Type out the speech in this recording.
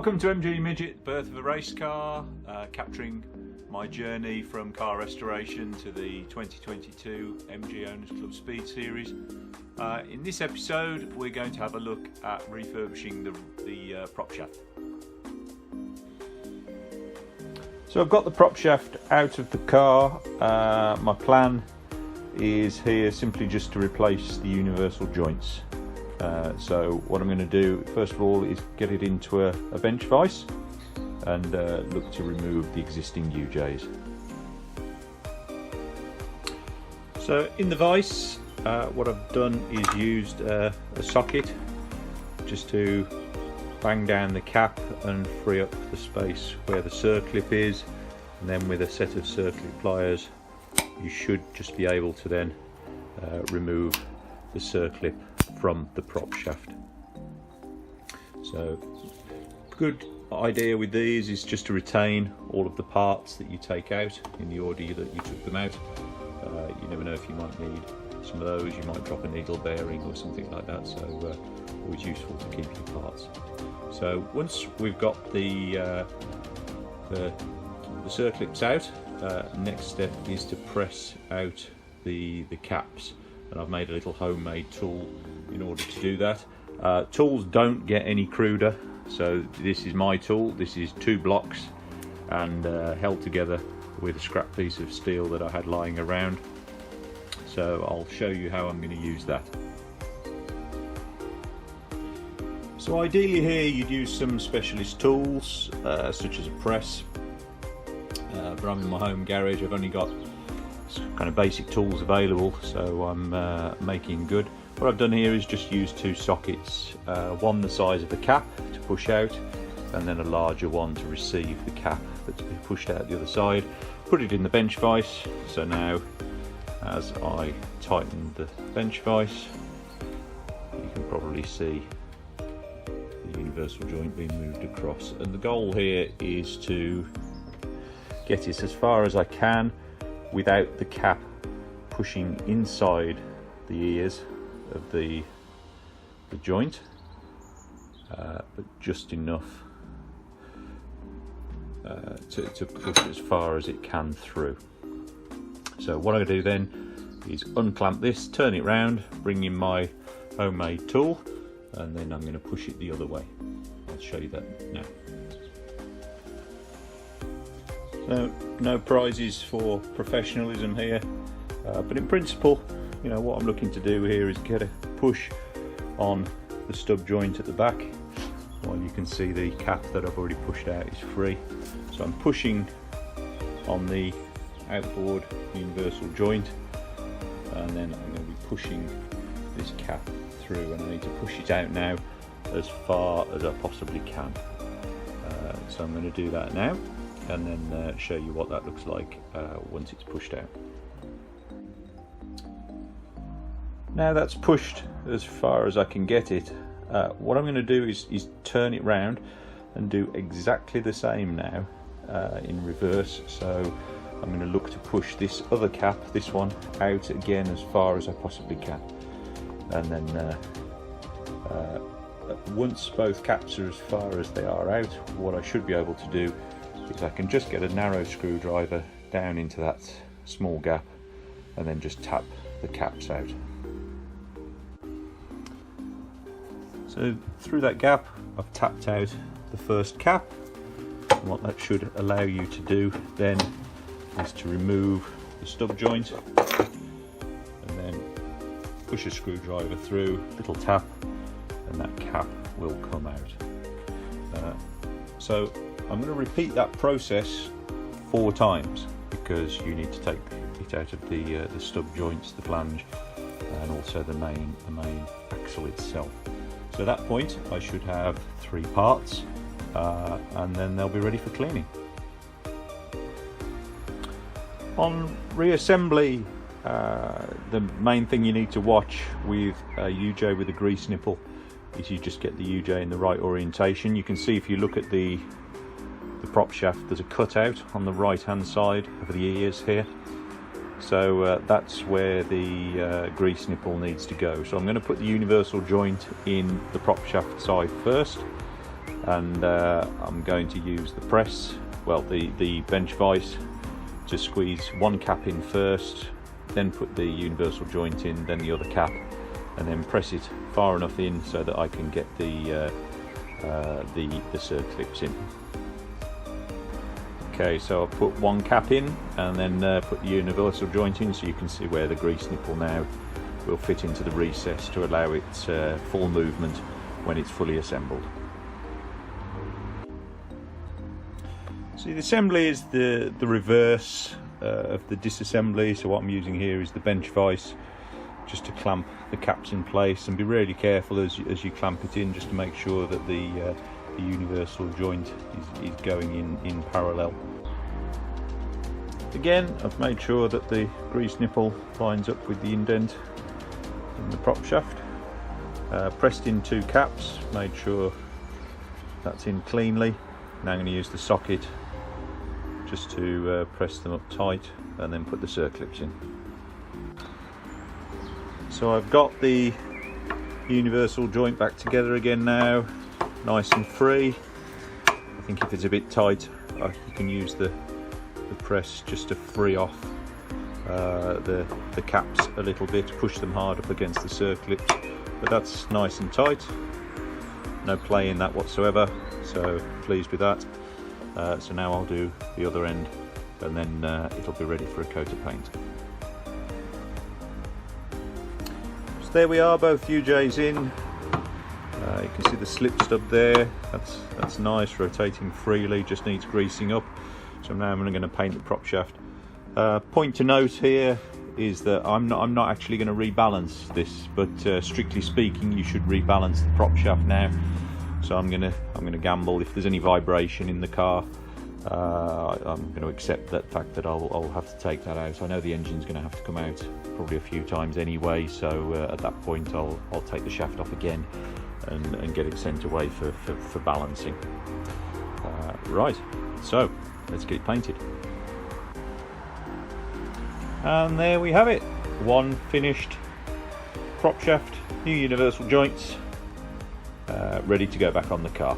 Welcome to MG Midget, birth of a race car, capturing my journey from car restoration to the 2022 MG Owners Club Speed Series. In this episode we're going to have a look at refurbishing the prop shaft. So I've got the prop shaft out of the car. My plan is here simply just to replace the universal joints. So what I'm going to do first of all is get it into a bench vise and look to remove the existing UJs. So in the vise what I've done is used a socket just to bang down the cap and free up the space where the circlip is, and then with a set of circlip pliers you should just be able to then remove the circlip from the prop shaft. So good idea with these is just to retain all of the parts that you take out in the order that you took them out. You never know if you might need some of those, you might drop a needle bearing or something like that, so always useful to keep your parts. So once we've got the circlips out, next step is to press out the caps, and I've made a little homemade tool in order to do that. Tools don't get any cruder, so this is my tool. This is 2 blocks and held together with a scrap piece of steel that I had lying around. So I'll show you how I'm going to use that. So ideally here you'd use some specialist tools such as a press, but I'm in my home garage. I've only got kind of basic tools available, so I'm making good. What I've done here is just use 2 sockets, one the size of the cap to push out, and then a larger one to receive the cap that's been pushed out the other side. Put it in the bench vise. So now as I tighten the bench vise, you can probably see the universal joint being moved across, and the goal here is to get it as far as I can without the cap pushing inside the ears of the joint, but just enough to push as far as it can through. So what I'm going to do then is unclamp this, turn it round, bring in my homemade tool, and then I'm going to push it the other way. I'll show you that now. So no prizes for professionalism here, but in principle, you know, what I'm looking to do here is get a push on the stub joint at the back, while you can see the cap that I've already pushed out is free. So I'm pushing on the outboard universal joint, and then I'm going to be pushing this cap through, and I need to push it out now as far as I possibly can. So I'm going to do that now, and then show you what that looks like once it's pushed out. Now that's pushed as far as I can get it, what I'm going to do is turn it round and do exactly the same now in reverse. So I'm going to look to push this other cap, this one, out again as far as I possibly can, and then once both caps are as far as they are out, what I should be able to do is I can just get a narrow screwdriver down into that small gap and then just tap the caps out. So through that gap I've tapped out the first cap, and what that should allow you to do then is to remove the stub joint and then push a screwdriver through, little tap, and that cap will come out. So I'm going to repeat that process 4 times, because you need to take it out of the stub joints, the flange, and also the main axle itself. So at that point I should have 3 parts, and then they'll be ready for cleaning. On reassembly, the main thing you need to watch with a UJ with a grease nipple is you just get the UJ in the right orientation. You can see if you look at the prop shaft, there's a cutout on the right hand side of the ears here. So that's where the grease nipple needs to go. So I'm going to put the universal joint in the prop shaft side first, and I'm going to use the press, well the bench vise, to squeeze one cap in first, then put the universal joint in, then the other cap, and then press it far enough in so that I can get the circlips in. Okay, so I'll put one cap in and then put the universal joint in, so you can see where the grease nipple now will fit into the recess to allow its full movement when it's fully assembled. So the assembly is the reverse of the disassembly. So what I'm using here is the bench vise, just to clamp the caps in place, and be really careful as you clamp it in, just to make sure that the universal joint is going in parallel. Again, I've made sure that the grease nipple lines up with the indent in the prop shaft. Pressed in 2 caps, made sure that's in cleanly. Now I'm going to use the socket just to press them up tight and then put the circlips in. So I've got the universal joint back together again now, nice and free. I think if it's a bit tight, you can use the press just to free off the caps a little bit, push them hard up against the circlips, but that's nice and tight, no play in that whatsoever, so pleased with that. So now I'll do the other end, and then it'll be ready for a coat of paint. So there we are, both UJs in. You can see the slip stub there, that's nice, rotating freely, just needs greasing up. So now I'm going to paint the prop shaft. Point to note here is that I'm not actually going to rebalance this, but strictly speaking you should rebalance the prop shaft now. So I'm going to gamble. If there's any vibration in the car, I'm going to accept that fact that I'll have to take that out. I know the engine's going to have to come out probably a few times anyway, so at that point I'll take the shaft off again and get it sent away for balancing. Right, so let's get it painted. And there we have it, one finished prop shaft, new universal joints, ready to go back on the car.